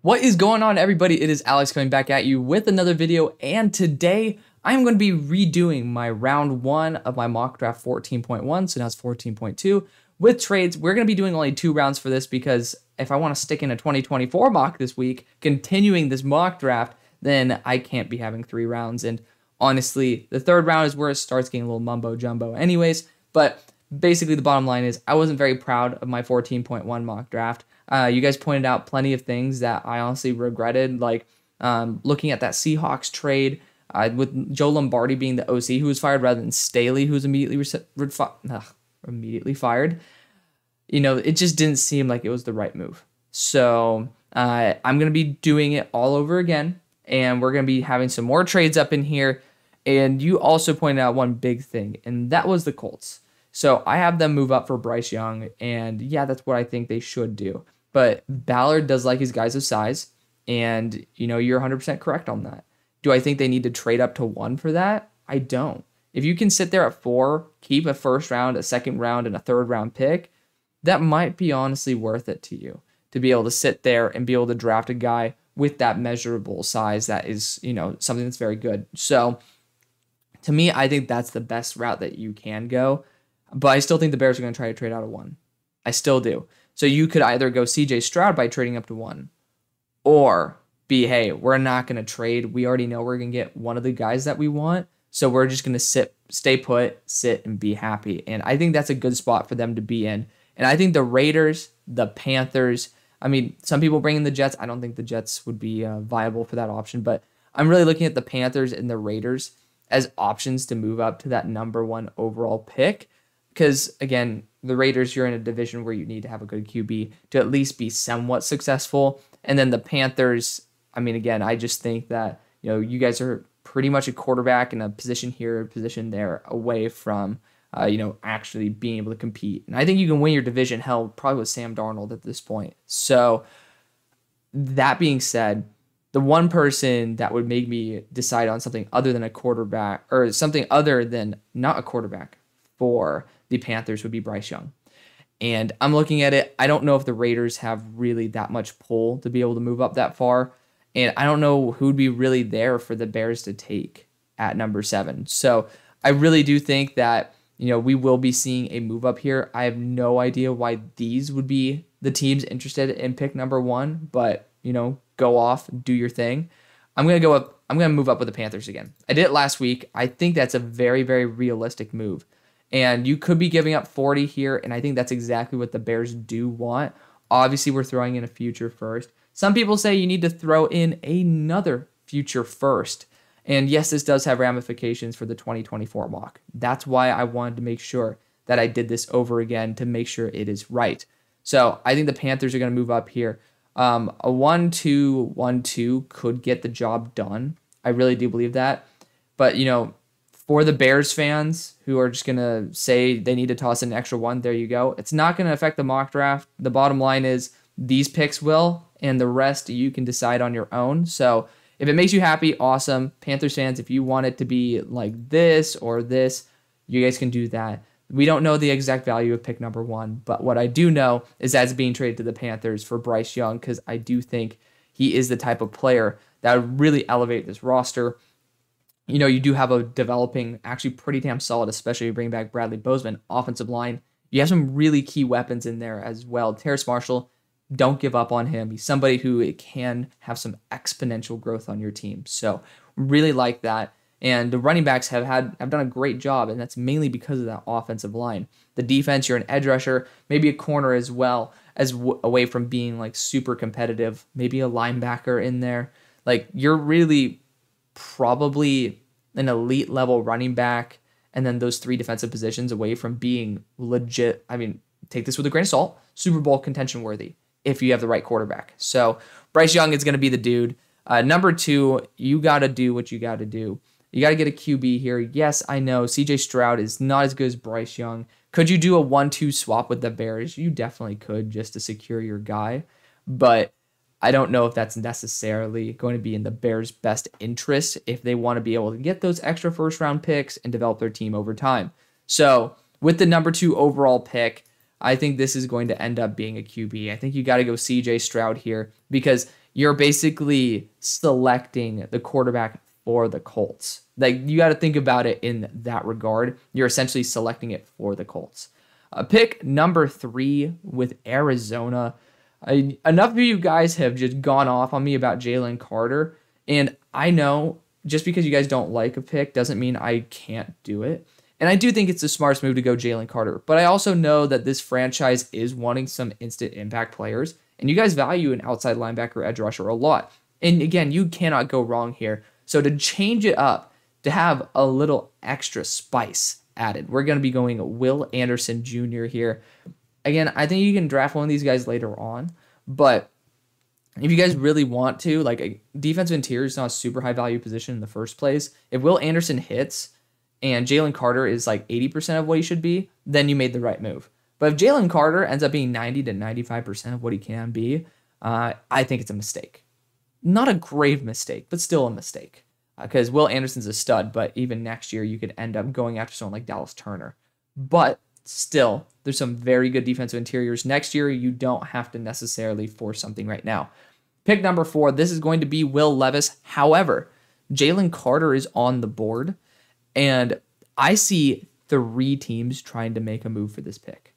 What is going on, everybody? It is Alex coming back at you with another video, and today I'm going to be redoing my round 1 of my mock draft 14.1, so now it's 14.2. With trades, we're going to be doing only 2 rounds for this because if I want to stick in a 2024 mock this week, continuing this mock draft, then I can't be having 3 rounds, and honestly, the 3rd round is where it starts getting a little mumbo-jumbo anyways, but basically the bottom line is I wasn't very proud of my 14.1 mock draft. You guys pointed out plenty of things that I honestly regretted, like looking at that Seahawks trade with Joe Lombardi being the OC who was fired rather than Staley, who was immediately fired. You know, it just didn't seem like it was the right move. So I'm going to be doing it all over again, and we're going to be having some more trades up in here. And you also pointed out one big thing, and that was the Colts. So I have them move up for Bryce Young, and yeah, that's what I think they should do. But Ballard does like his guys of size, and you're 100% correct on that. Do I think they need to trade up to 1 for that? I don't. If you can sit there at 4, keep a first round, a second round, and a 3rd round pick, that might be honestly worth it to you to be able to sit there and be able to draft a guy with that measurable size that is, something that's very good. So to me, I think that's the best route that you can go. But I still think the Bears are going to try to trade out of 1. I still do. So you could either go CJ Stroud by trading up to 1, or be, hey, we're not going to trade. We already know we're going to get one of the guys that we want. So we're just going to stay put, sit, and be happy. And I think that's a good spot for them to be in. And I think the Raiders, the Panthers, some people bring in the Jets. I don't think the Jets would be viable for that option. But I'm really looking at the Panthers and the Raiders as options to move up to that number 1 overall pick. Because, again, the Raiders, you're in a division where you need to have a good QB to at least be somewhat successful. And then the Panthers, again, I just think that, you guys are pretty much a quarterback in a position here, a position there, away from, actually being able to compete. And I think you can win your division, hell, probably with Sam Darnold at this point. So, that being said, the one person that would make me decide on something other than a quarterback, or something other than not a quarterback for the Panthers, would be Bryce Young. And I'm looking at it. I don't know if the Raiders have really that much pull to be able to move up that far. And I don't know who'd be really there for the Bears to take at number 7. So I really do think that, we will be seeing a move up here. I have no idea why these would be the teams interested in pick number 1, but, go off, do your thing. I'm going to move up with the Panthers again. I did it last week. I think that's a very, very realistic move. And you could be giving up 40 here, and I think that's exactly what the Bears do want. Obviously, we're throwing in a future first. Some people say you need to throw in another future first. And yes, this does have ramifications for the 2024 mock. That's why I wanted to make sure that I did this over again to make sure it is right. So I think the Panthers are going to move up here. A 1-2, 1-2 could get the job done. I really do believe that. But, for the Bears fans who are just going to say they need to toss in an extra 1, there you go. It's not going to affect the mock draft. The bottom line is these picks will, and the rest you can decide on your own. So if it makes you happy, awesome. Panthers fans, if you want it to be like this or this, you guys can do that. We don't know the exact value of pick number 1, but what I do know is that it's being traded to the Panthers for Bryce Young, because I do think he is the type of player that would really elevate this roster. You do have a developing, actually pretty damn solid, especially if you bring back Bradley Bozeman, offensive line. You have some really key weapons in there as well. Terrace Marshall, don't give up on him. He's somebody who can have some exponential growth on your team. So really like that. And the running backs have done a great job, and that's mainly because of that offensive line. The defense, you're an edge rusher, maybe a corner as well, away from being like super competitive, maybe a linebacker in there. Like, you're really probably an elite level running back, and then those 3 defensive positions away from being legit. Take this with a grain of salt, Super Bowl contention worthy if you have the right quarterback. So Bryce Young is going to be the dude. Number 2, you got to do what you got to do. You got to get a QB here. Yes, I know CJ Stroud is not as good as Bryce Young. Could you do a 1-2 swap with the Bears? You definitely could, just to secure your guy. But I don't know if that's necessarily going to be in the Bears' best interest if they want to be able to get those extra first-round picks and develop their team over time. So with the number 2 overall pick, I think this is going to end up being a QB. I think you got to go CJ Stroud here, because you're basically selecting the quarterback for the Colts. Like, you got to think about it in that regard. You're essentially selecting it for the Colts. Pick number 3 with Arizona. Enough of you guys have just gone off on me about Jalen Carter, and I know just because you guys don't like a pick doesn't mean I can't do it. And I do think it's the smartest move to go Jalen Carter, but I also know that this franchise is wanting some instant impact players, and you guys value an outside linebacker edge rusher a lot. And again, you cannot go wrong here. So to change it up, to have a little extra spice added, we're going to be going Will Anderson Jr. here. Again, I think you can draft one of these guys later on, but if you guys really want to, like, a defensive interior is not a super high value position in the first place. If Will Anderson hits and Jalen Carter is like 80% of what he should be, then you made the right move. But if Jalen Carter ends up being 90 to 95% of what he can be, I think it's a mistake. Not a grave mistake, but still a mistake. Because Will Anderson's a stud, but even next year you could end up going after someone like Dallas Turner. But still, there's some very good defensive interiors. Next year, you don't have to necessarily force something right now. Pick number 4, this is going to be Will Levis. However, Jalen Carter is on the board, and I see 3 teams trying to make a move for this pick.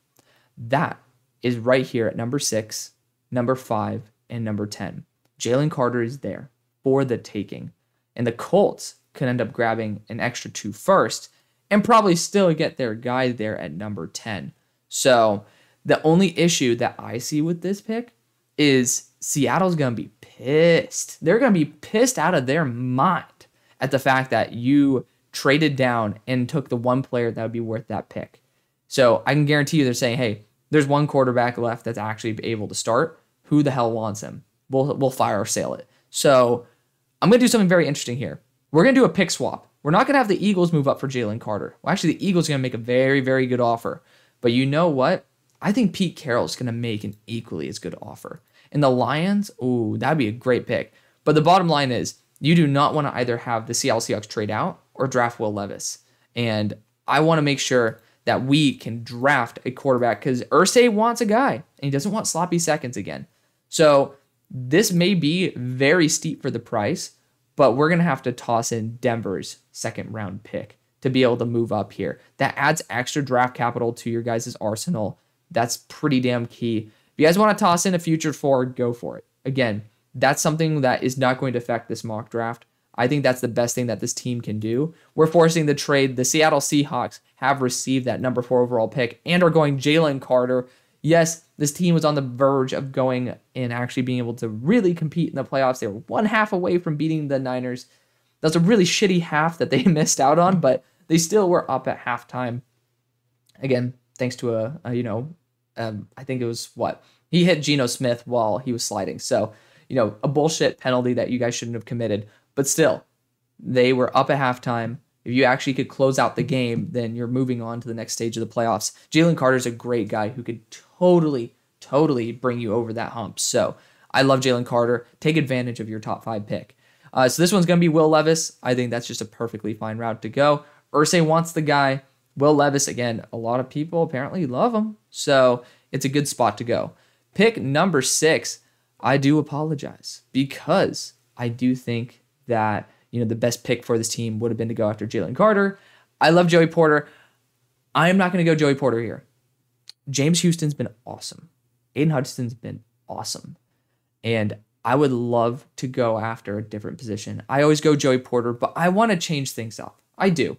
That is right here at number 6, number 5, and number 10. Jalen Carter is there for the taking. And the Colts could end up grabbing an extra 2 first and probably still get their guy there at number 10. So the only issue that I see with this pick is Seattle's going to be pissed. They're going to be pissed out of their mind at the fact that you traded down and took the one player that would be worth that pick. So I can guarantee you they're saying, hey, there's one quarterback left that's actually able to start. Who the hell wants him? We'll fire or sale it. So I'm going to do something very interesting here. We're going to do a pick swap. We're not going to have the Eagles move up for Jalen Carter. Well, actually, the Eagles are going to make a very, very good offer. But you know what? I think Pete Carroll's going to make an equally as good offer. And the Lions, ooh, that'd be a great pick. But the bottom line is, you do not want to either have the Seattle Seahawks trade out or draft Will Levis. And I want to make sure that we can draft a quarterback because Irsay wants a guy, and he doesn't want sloppy seconds again. So this may be very steep for the price, but we're going to have to toss in Denver's second round pick to be able to move up here. That adds extra draft capital to your guys' arsenal. That's pretty damn key. If you guys want to toss in a future forward, go for it. Again, that's something that is not going to affect this mock draft. I think that's the best thing that this team can do. We're forcing the trade. The Seattle Seahawks have received that number 4 overall pick and are going Jalen Carter. Yes, this team was on the verge of going and actually being able to really compete in the playoffs. They were 1 half away from beating the Niners. That's a really shitty half that they missed out on, but they still were up at halftime. Again, thanks to I think it was he hit Geno Smith while he was sliding. So, a bullshit penalty that you guys shouldn't have committed. But still, they were up at halftime. If you actually could close out the game, then you're moving on to the next stage of the playoffs. Jalen Carter's a great guy who could totally bring you over that hump. So I love Jalen Carter. Take advantage of your top 5 pick. So this one's going to be Will Levis. I think that's just a perfectly fine route to go. Irsay wants the guy. Will Levis, again, a lot of people apparently love him. So it's a good spot to go. Pick number 6, I do apologize because I do think that the best pick for this team would have been to go after Jalen Carter. I love Joey Porter. I am not going to go Joey Porter here. James Houston's been awesome. Aiden Hudson's been awesome. And I would love to go after a different position. I always go Joey Porter, but I want to change things up. I do.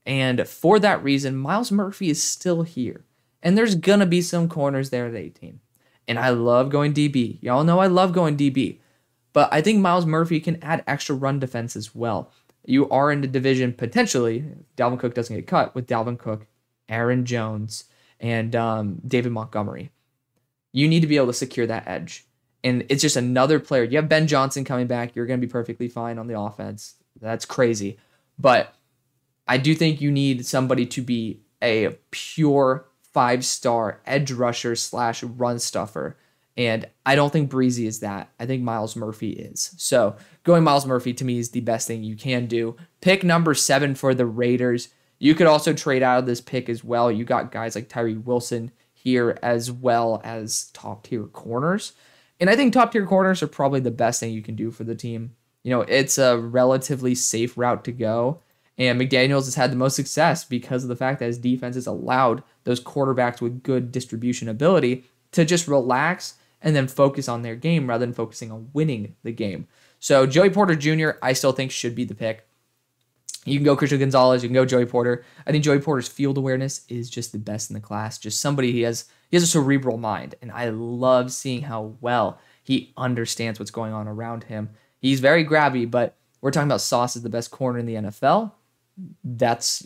And for that reason, Myles Murphy is still here. And there's going to be some corners there at 18. And I love going DB. Y'all know I love going DB. But I think Myles Murphy can add extra run defense as well. You are in the division potentially, Dalvin Cook doesn't get cut, with Dalvin Cook, Aaron Jones, and David Montgomery. You need to be able to secure that edge. And it's just another player. You have Ben Johnson coming back. You're going to be perfectly fine on the offense. That's crazy. But I do think you need somebody to be a pure 5-star edge rusher / run stuffer. And I don't think Breezy is that. I think Myles Murphy is. So going Myles Murphy to me is the best thing you can do. Pick number 7 for the Raiders. You could also trade out of this pick as well. You got guys like Tyree Wilson here as well as top tier corners. And I think top tier corners are probably the best thing you can do for the team. It's a relatively safe route to go. And McDaniels has had the most success because of the fact that his defense has allowed those quarterbacks with good distribution ability to just relax and then focus on their game rather than focusing on winning the game. So Joey Porter Jr., I still think should be the pick. You can go Christian Gonzalez, you can go Joey Porter. I think Joey Porter's field awareness is just the best in the class. Just somebody he has a cerebral mind, and I love seeing how well he understands what's going on around him. He's very grabby, but we're talking about Sauce is the best corner in the NFL. That's,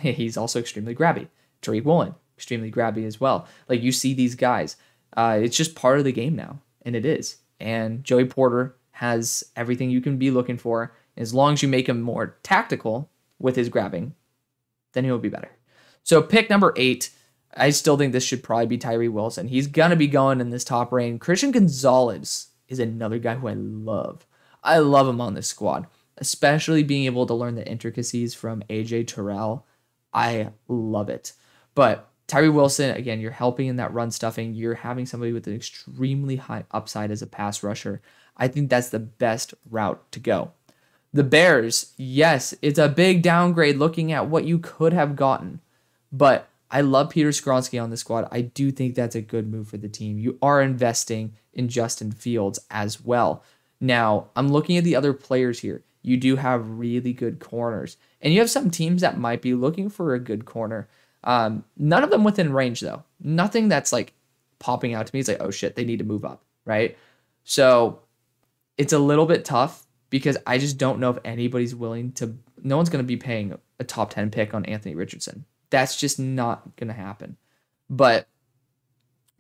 he's also extremely grabby. Tariq Woolen, extremely grabby as well. Like, you see these guys. It's just part of the game now, and it is. And Joey Porter has everything you can be looking for. As long as you make him more tactical with his grabbing, then he'll be better. So pick number 8, I still think this should probably be Tyree Wilson. He's going to be going in this top range. Christian Gonzalez is another guy who I love. I love him on this squad, especially being able to learn the intricacies from AJ Terrell. I love it. But Tyree Wilson, again, you're helping in that run stuffing. You're having somebody with an extremely high upside as a pass rusher. I think that's the best route to go. The Bears, yes, it's a big downgrade looking at what you could have gotten. But I love Peter Skoronski on the squad. I do think that's a good move for the team. You are investing in Justin Fields as well. Now, I'm looking at the other players here. You do have really good corners. And you have some teams that might be looking for a good corner. None of them within range, though. Nothing that's like popping out to me. It's like, oh shit, they need to move up, right? So it's a little bit tough because I just don't know if anybody's willing to. No one's going to be paying a top 10 pick on Anthony Richardson. That's just not going to happen. But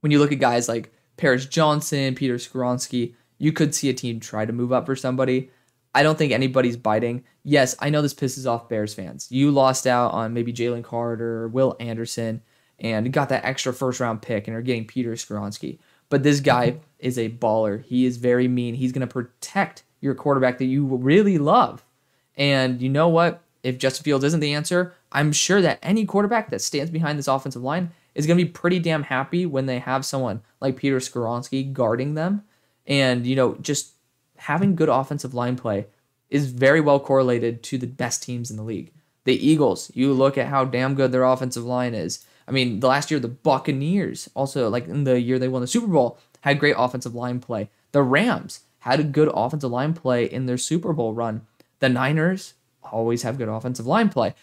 when you look at guys like Paris Johnson, Peter Skoronski, you could see a team try to move up for somebody. I don't think anybody's biting. Yes, I know this pisses off Bears fans. You lost out on maybe Jalen Carter, Will Anderson, and got that extra first-round pick and are getting Peter Skoronski. But this guy is a baller. He is very mean. He's going to protect your quarterback that you really love. And you know what? If Justin Fields isn't the answer, I'm sure that any quarterback that stands behind this offensive line is going to be pretty damn happy when they have someone like Peter Skoronski guarding them. And, just having good offensive line play is very well correlated to the best teams in the league. The Eagles, you look at how damn good their offensive line is. I mean, the last year, the Buccaneers, also like in the year they won the Super Bowl, had great offensive line play. The Rams had a good offensive line play in their Super Bowl run. The Niners always have good offensive line play.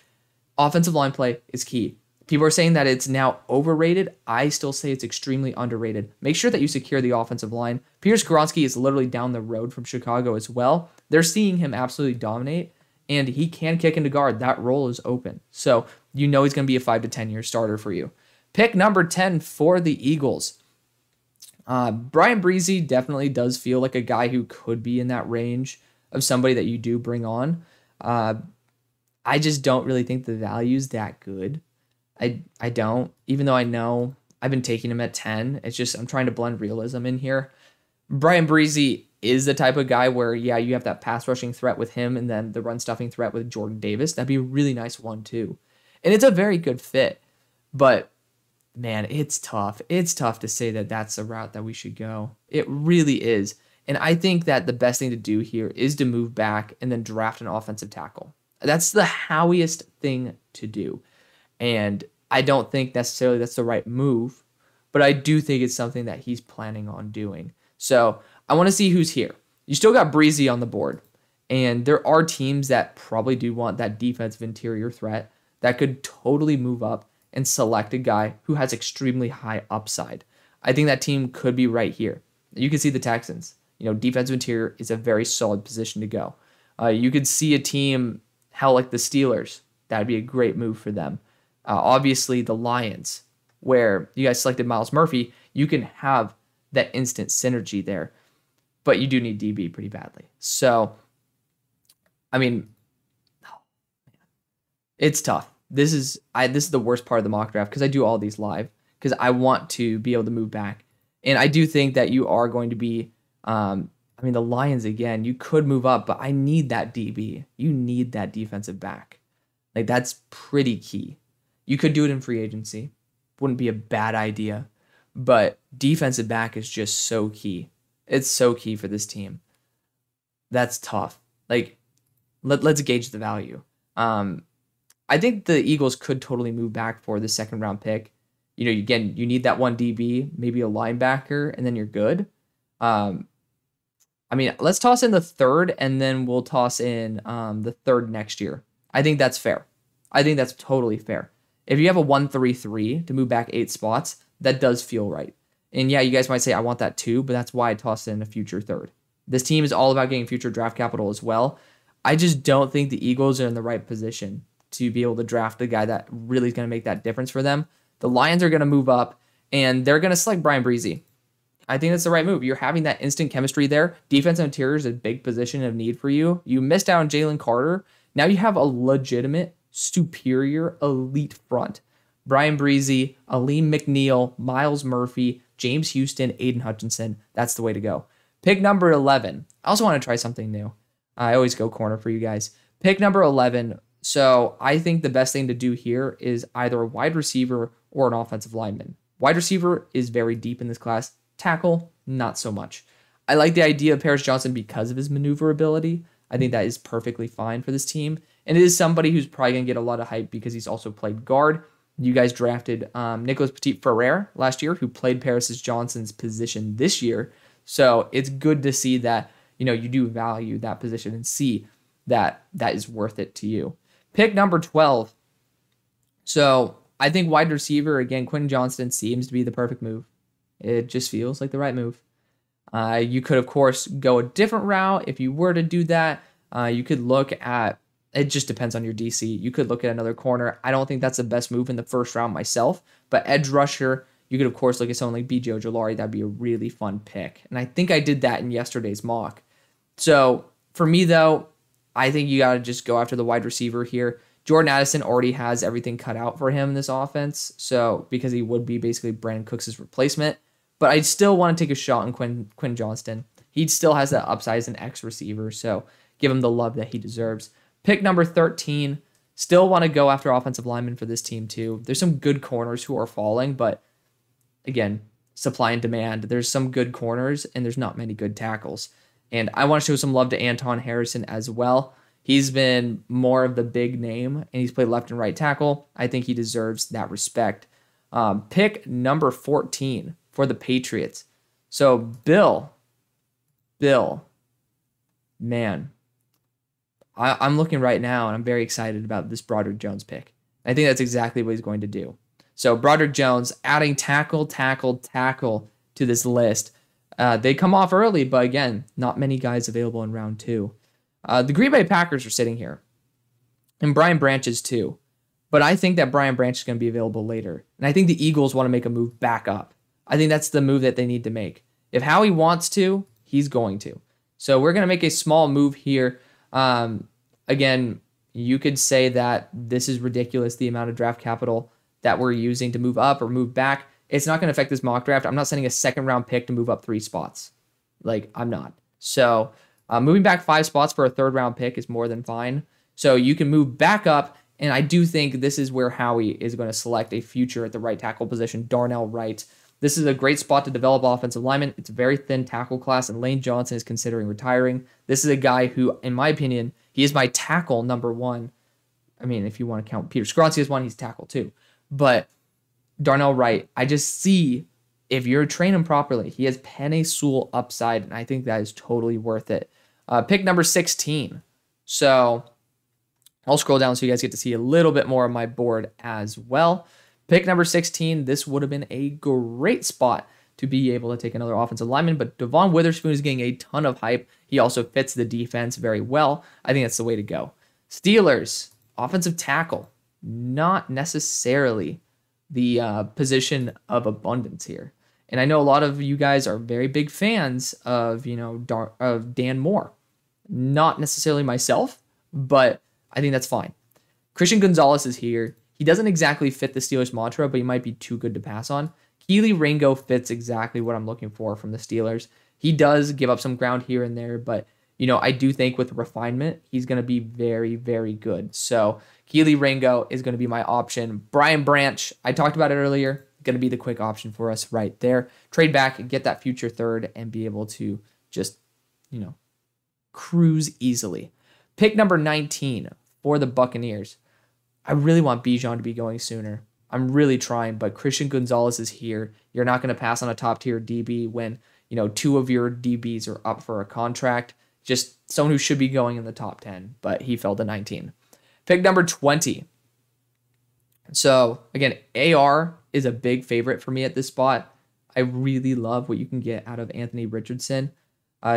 Offensive line play is key. People are saying that it's now overrated. I still say it's extremely underrated. Make sure that you secure the offensive line. Peter Skoronski is literally down the road from Chicago as well. They're seeing him absolutely dominate, and he can kick into guard. That role is open. So he's going to be a 5 to 10 year starter for you. Pick number 10 for the Eagles. Brian Breezy definitely does feel like a guy who could be in that range of somebody that you do bring on. I just don't really think the value's that good. I don't, even though I know I've been taking him at 10. It's just I'm trying to blend realism in here. Brian Breezy is the type of guy where, yeah, you have that pass rushing threat with him and then the run stuffing threat with Jordan Davis. That'd be a really nice one too. And it's a very good fit. But man, it's tough. It's tough to say that that's the route that we should go. It really is. And I think that the best thing to do here is to move back and then draft an offensive tackle. That's the howiest thing to do. And I don't think necessarily that's the right move, but I do think it's something that he's planning on doing. So I want to see who's here. You still got Breezy on the board, and there are teams that probably do want that defensive interior threat that could totally move up and select a guy who has extremely high upside. I think that team could be right here. You can see the Texans. Defensive interior is a very solid position to go. You could see a team, hell, like the Steelers. That'd be a great move for them. Obviously, the Lions, where you guys selected Myles Murphy, you can have that instant synergy there. But you do need DB pretty badly. So, I mean, it's tough. This is the worst part of the mock draft because I do all these live because I want to be able to move back. And I do think that you are going to be, the Lions, again, you could move up, but I need that DB. You need that defensive back. Like, that's pretty key. You could do it in free agency. Wouldn't be a bad idea. but defensive back is just so key. It's so key for this team. That's tough. Like, let's gauge the value. I think the Eagles could totally move back for the second round pick. You know, again, you need that one DB, maybe a linebacker, and then you're good. I mean, let's toss in the third, and then we'll toss in the third next year. I think that's fair. I think that's totally fair. If you have a 1-3-3 to move back 8 spots, that does feel right. And yeah, you guys might say, I want that too, but that's why I tossed in a future third. This team is all about getting future draft capital as well. I just don't think the Eagles are in the right position to be able to draft the guy that really is going to make that difference for them. The Lions are going to move up, and they're going to select Brian Breezy. I think that's the right move. You're having that instant chemistry there. Defensive interior is a big position of need for you. You missed out on Jalen Carter. Now you have a legitimate, superior, elite front. Brian Breezy, Aleem McNeil, Myles Murphy, James Houston, Aiden Hutchinson. That's the way to go. Pick number 11. I also want to try something new. I always go corner for you guys. Pick number 11. So I think the best thing to do here is either a wide receiver or an offensive lineman. Wide receiver is very deep in this class. Tackle, not so much. I like the idea of Paris Johnson because of his maneuverability. I think that is perfectly fine for this team. And it is somebody who's probably going to get a lot of hype because he's also played guard. You guys drafted Nicholas Petit-Frere last year, who played Paris Johnson's position this year. So it's good to see that, you know, you do value that position and see that that is worth it to you. Pick number 12. So I think wide receiver, again, Quentin Johnston seems to be the perfect move. It just feels like the right move. You could, of course, go a different route. If you were to do that, you could look at, it just depends on your DC. You could look at another corner. I don't think that's the best move in the first round myself, but edge rusher, you could, of course, look at someone like B.J. Ojolari. That'd be a really fun pick. And I think I did that in yesterday's mock. So for me, though, I think you got to just go after the wide receiver here. Jordan Addison already has everything cut out for him in this offense, so because he would be basically Brandon Cooks' replacement. But I still want to take a shot on Quinn Johnston. He still has that upside as an X receiver, so give him the love that he deserves. Pick number 13. Still want to go after offensive linemen for this team too. There's some good corners who are falling, but again, supply and demand. There's some good corners, and there's not many good tackles. And I want to show some love to Anton Harrison as well. He's been more of the big name, and he's played left and right tackle. I think he deserves that respect. Pick number 14 for the Patriots. So Bill, man, I'm looking right now, and I'm very excited about this Broderick Jones pick. I think that's exactly what he's going to do. So Broderick Jones, adding tackle to this list. They come off early, but again, not many guys available in round 2. The Green Bay Packers are sitting here, and Brian Branch is too. But I think that Brian Branch is going to be available later. And I think the Eagles want to make a move back up. I think that's the move that they need to make. If Howie wants to, he's going to. So we're going to make a small move here. Again, you could say that this is ridiculous, the amount of draft capital that we're using to move up or move back. It's not going to affect this mock draft. I'm not sending a second round pick to move up 3 spots. Like, I'm not. So moving back 5 spots for a third round pick is more than fine. So you can move back up. And I do think this is where Howie is going to select a future at the right tackle position, Darnell Wright. This is a great spot to develop offensive linemen. It's a very thin tackle class, and Lane Johnson is considering retiring. This is a guy who, in my opinion, he is my tackle number 1. I mean, if you want to count Peter Skoronski as one, he's tackle 2. But Darnell Wright, I just see if you're training him properly, he has Penei Sewell upside, and I think that is totally worth it. Pick number 16. So I'll scroll down so you guys get to see a little bit more of my board as well. Pick number 16, this would have been a great spot to be able to take another offensive lineman, but Devon Witherspoon is getting a ton of hype. He also fits the defense very well. I think that's the way to go. Steelers, offensive tackle, not necessarily the position of abundance here. And I know a lot of you guys are very big fans of, of Dan Moore. Not necessarily myself, but I think that's fine. Christian Gonzalez is here. He doesn't exactly fit the Steelers mantra, but he might be too good to pass on. Keely Ringo fits exactly what I'm looking for from the Steelers. He does give up some ground here and there, but I do think with refinement, he's going to be very, very good. So Keely Ringo is going to be my option. Brian Branch, I talked about it earlier. going to be the quick option for us right there. Trade back and get that future third and be able to just, cruise easily. Pick number 19 for the Buccaneers. I really want Bijan to be going sooner. I'm really trying, but Christian Gonzalez is here. You're not going to pass on a top tier DB when, two of your DBs are up for a contract. Just someone who should be going in the top 10, but he fell to 19. Pick number 20. So again, AR is a big favorite for me at this spot. I really love what you can get out of Anthony Richardson.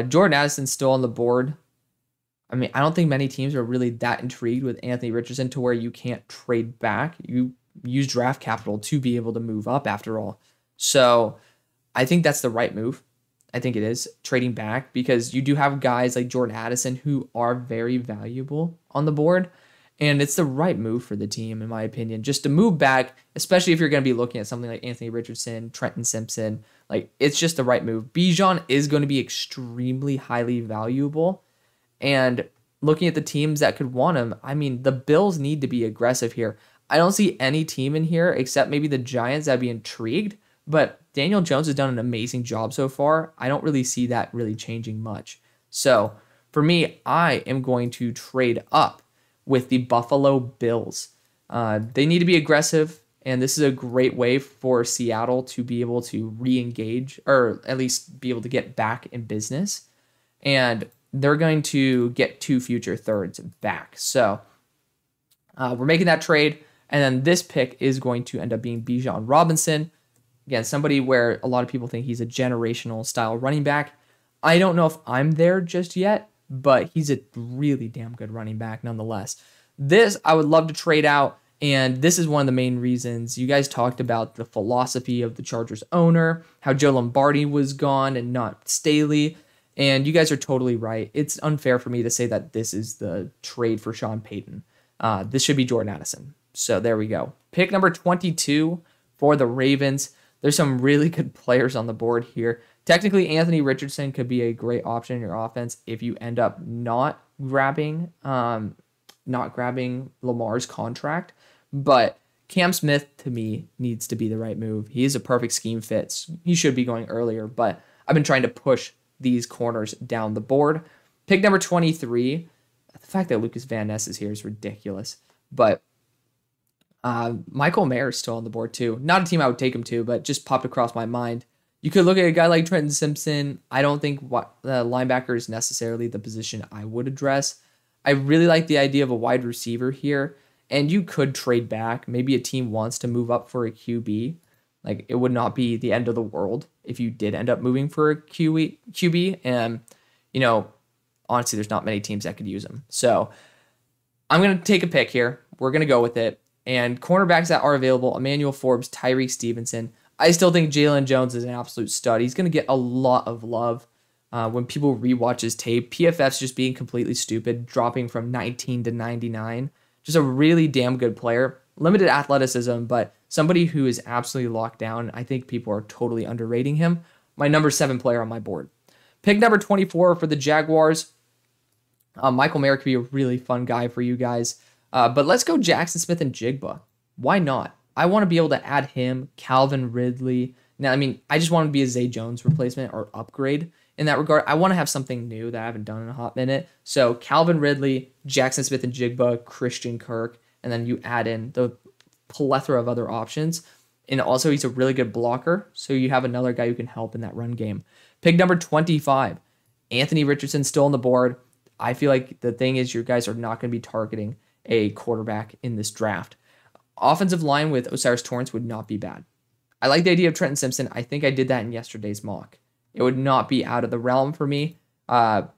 Jordan Addison's still on the board. I mean, I don't think many teams are really that intrigued with Anthony Richardson to where you can't trade back. You use draft capital to be able to move up after all. So I think that's the right move. I think it is trading back because you do have guys like Jordan Addison who are very valuable on the board. And it's the right move for the team, in my opinion, just to move back, especially if you're going to be looking at something like Anthony Richardson, Trenton Simpson. Like, it's just the right move. Bijan is going to be extremely highly valuable. And looking at the teams that could want him, I mean, the Bills need to be aggressive here. I don't see any team in here except maybe the Giants that'd be intrigued. But Daniel Jones has done an amazing job so far. I don't really see that really changing much. So for me, I am going to trade up with the Buffalo Bills. They need to be aggressive, and this is a great way for Seattle to be able to re-engage, or at least be able to get back in business. And they're going to get 2 future thirds back. So we're making that trade, and then this pick is going to end up being Bijan Robinson. Again, somebody where a lot of people think he's a generational style running back. I don't know if I'm there just yet, but he's a really damn good running back nonetheless. This I would love to trade out, and this is one of the main reasons. You guys talked about the philosophy of the Chargers owner, how Joe Lombardi was gone and not Staley, and you guys are totally right. It's unfair for me to say that this is the trade for Sean Payton. This should be Jordan Addison. So there we go. Pick number 22 for the Ravens. There's some really good players on the board here. Technically, Anthony Richardson could be a great option in your offense if you end up not grabbing Lamar's contract. But Cam Smith, to me, needs to be the right move. He is a perfect scheme fit. He should be going earlier, but I've been trying to push these corners down the board. Pick number 23. The fact that Lucas Van Ness is here is ridiculous. But Michael Mayer is still on the board too. Not a team I would take him to, but just popped across my mind. You could look at a guy like Trenton Simpson. I don't think the linebacker is necessarily the position I would address. I really like the idea of a wide receiver here, and you could trade back. Maybe a team wants to move up for a QB. Like, it would not be the end of the world if you did end up moving for a QB. And, honestly, there's not many teams that could use him. So I'm going to take a pick here. We're going to go with it. And cornerbacks that are available, Emmanuel Forbes, Tyreek Stevenson. I still think Jalen Jones is an absolute stud. He's going to get a lot of love when people rewatch his tape. PFF's just being completely stupid, dropping from 19 to 99. Just a really damn good player. Limited athleticism, but somebody who is absolutely locked down. I think people are totally underrating him. My number 7 player on my board. Pick number 24 for the Jaguars. Michael Mayer could be a really fun guy for you guys. But let's go Jackson Smith and Jigba. Why not? I want to be able to add him, Calvin Ridley. Now, I mean, I just want to be a Zay Jones replacement or upgrade in that regard. I want to have something new that I haven't done in a hot minute. So Calvin Ridley, Jackson Smith and Jigba, Christian Kirk, and then you add in the plethora of other options. And also, he's a really good blocker, so you have another guy who can help in that run game. Pick number 25, Anthony Richardson still on the board. I feel like the thing is you guys are not going to be targeting a quarterback in this draft. Offensive line with Osiris Torrance would not be bad. I like the idea of Trenton Simpson. I think I did that in yesterday's mock. It would not be out of the realm for me. I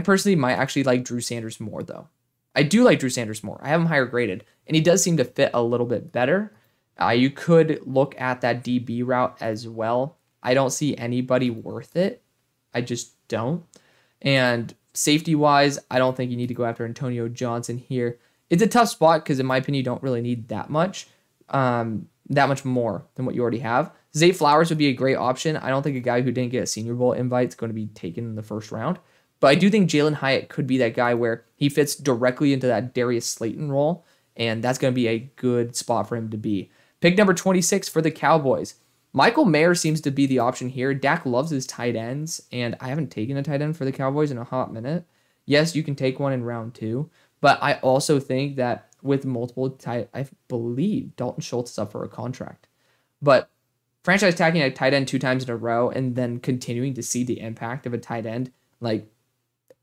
personally might actually like Drew Sanders more, though. I do like Drew Sanders more. I have him higher graded, and he does seem to fit a little bit better. You could look at that DB route as well. I don't see anybody worth it. I just don't. And safety-wise, I don't think you need to go after Antonio Johnson here. It's a tough spot because, in my opinion, you don't really need that much more than what you already have. Zay Flowers would be a great option. I don't think a guy who didn't get a Senior Bowl invite is going to be taken in the first round. But I do think Jalen Hyatt could be that guy where he fits directly into that Darius Slayton role, and that's going to be a good spot for him to be. Pick number 26 for the Cowboys. Michael Mayer seems to be the option here. Dak loves his tight ends, and I haven't taken a tight end for the Cowboys in a hot minute. Yes, you can take one in round 2, but I also think that with multiple I believe Dalton Schultz is up for a contract. But franchise tagging a tight end 2 times in a row and then continuing to see the impact of a tight end like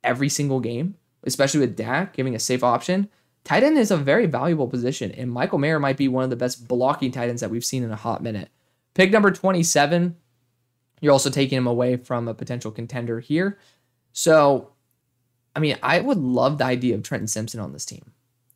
every single game, especially with Dak giving a safe option, tight end is a very valuable position, and Michael Mayer might be one of the best blocking tight ends that we've seen in a hot minute. Pick number 27, you're also taking him away from a potential contender here. So, I mean, I would love the idea of Trenton Simpson on this team.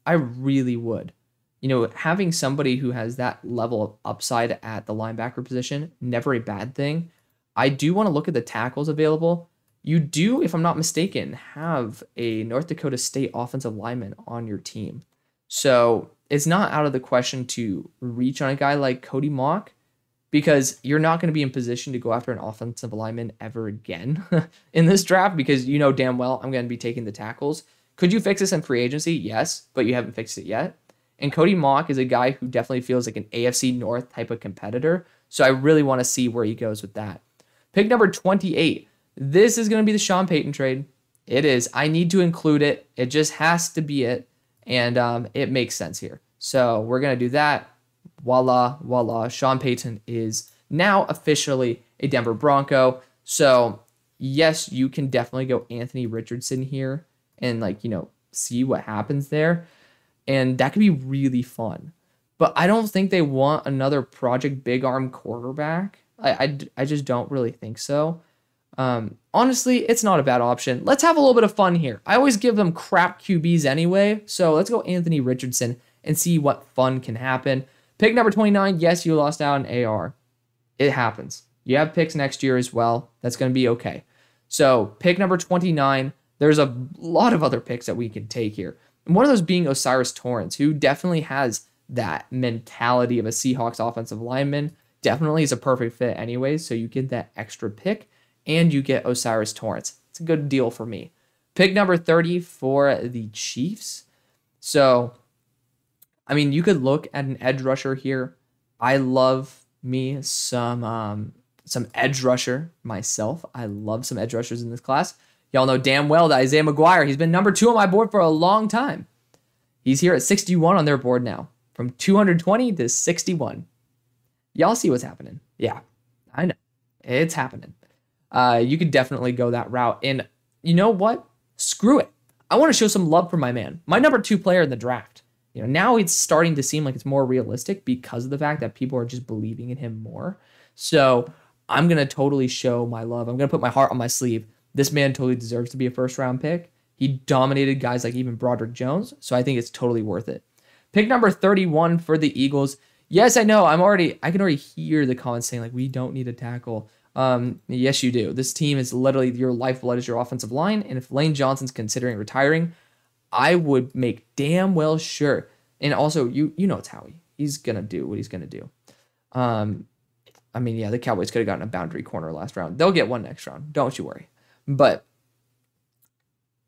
I really would. You know, having somebody who has that level of upside at the linebacker position, never a bad thing. I do want to look at the tackles available. You do, if I'm not mistaken, have a North Dakota State offensive lineman on your team. So it's not out of the question to reach on a guy like Cody Mock, because you're not going to be in position to go after an offensive lineman ever again in this draft, because you know damn well I'm going to be taking the tackles. Could you fix this in free agency? Yes, but you haven't fixed it yet. And Cody Mock is a guy who definitely feels like an AFC North type of competitor, so I really want to see where he goes with that. Pick number 28. This is going to be the Sean Payton trade. It is. I need to include it. It just has to be it, and it makes sense here. So we're going to do that. Voila, voila. Sean Payton is now officially a Denver Bronco. So, yes, you can definitely go Anthony Richardson here and, see what happens there. And that could be really fun. But I don't think they want another Project Big Arm quarterback. I just don't really think so. Honestly, it's not a bad option. Let's have a little bit of fun here. I always give them crap QBs anyway. So, let's go Anthony Richardson and see what fun can happen. Pick number 29, yes, you lost out on AR. It happens. You have picks next year as well. That's going to be okay. So pick number 29, there's a lot of other picks that we can take here. And one of those being Osiris Torrance, who definitely has that mentality of a Seahawks offensive lineman. Definitely is a perfect fit anyway, so you get that extra pick, and you get Osiris Torrance. It's a good deal for me. Pick number 30 for the Chiefs. So, I mean, you could look at an edge rusher here. I love me some edge rusher myself. I love some edge rushers in this class. Y'all know damn well that Isaiah McGuire, he's been number 2 on my board for a long time. He's here at 61 on their board now. From 220 to 61. Y'all see what's happening. Yeah, I know. It's happening. You could definitely go that route. And you know what? Screw it. I want to show some love for my man. My number 2 player in the draft. You know, now it's starting to seem like it's more realistic because of the fact that people are just believing in him more. So I'm going to totally show my love. I'm going to put my heart on my sleeve. This man totally deserves to be a first-round pick. He dominated guys like even Broderick Jones, so I think it's totally worth it. Pick number 31 for the Eagles. Yes, I know. I can already hear the comments saying, like, we don't need a tackle. Yes, you do. This team is literally your lifeblood is your offensive line, and if Lane Johnson's considering retiring, I would make damn well sure. And also, you know it's Howie. He's going to do what he's going to do. The Cowboys could have gotten a boundary corner last round. They'll get one next round. Don't you worry. But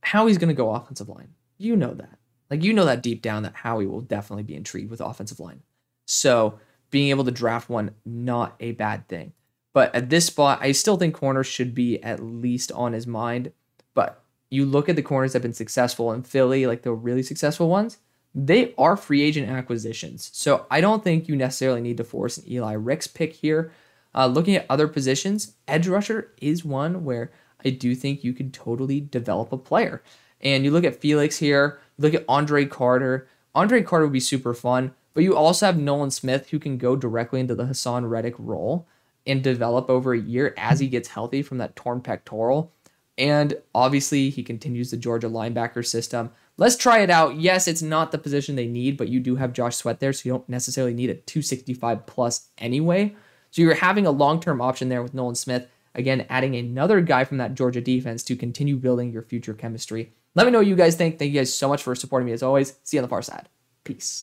Howie's going to go offensive line. You know that. Like, you know that deep down that Howie will definitely be intrigued with offensive line. So being able to draft one, not a bad thing. But at this spot, I still think corners should be at least on his mind. But you look at the corners that have been successful in Philly, like the really successful ones, they are free agent acquisitions. So I don't think you necessarily need to force an Eli Ricks pick here. Looking at other positions, edge rusher is one where I do think you could totally develop a player. And you look at Felix here, look at Andre Carter. Andre Carter would be super fun, but you also have Nolan Smith who can go directly into the Hassan Reddick role and develop over a year as he gets healthy from that torn pectoral. And obviously he continues the Georgia linebacker system. Let's try it out. Yes, it's not the position they need, but you do have Josh Sweat there, so you don't necessarily need a 265 plus anyway. So you're having a long-term option there with Nolan Smith. Again, adding another guy from that Georgia defense to continue building your future chemistry. Let me know what you guys think. Thank you guys so much for supporting me as always. See you on the far side. Peace.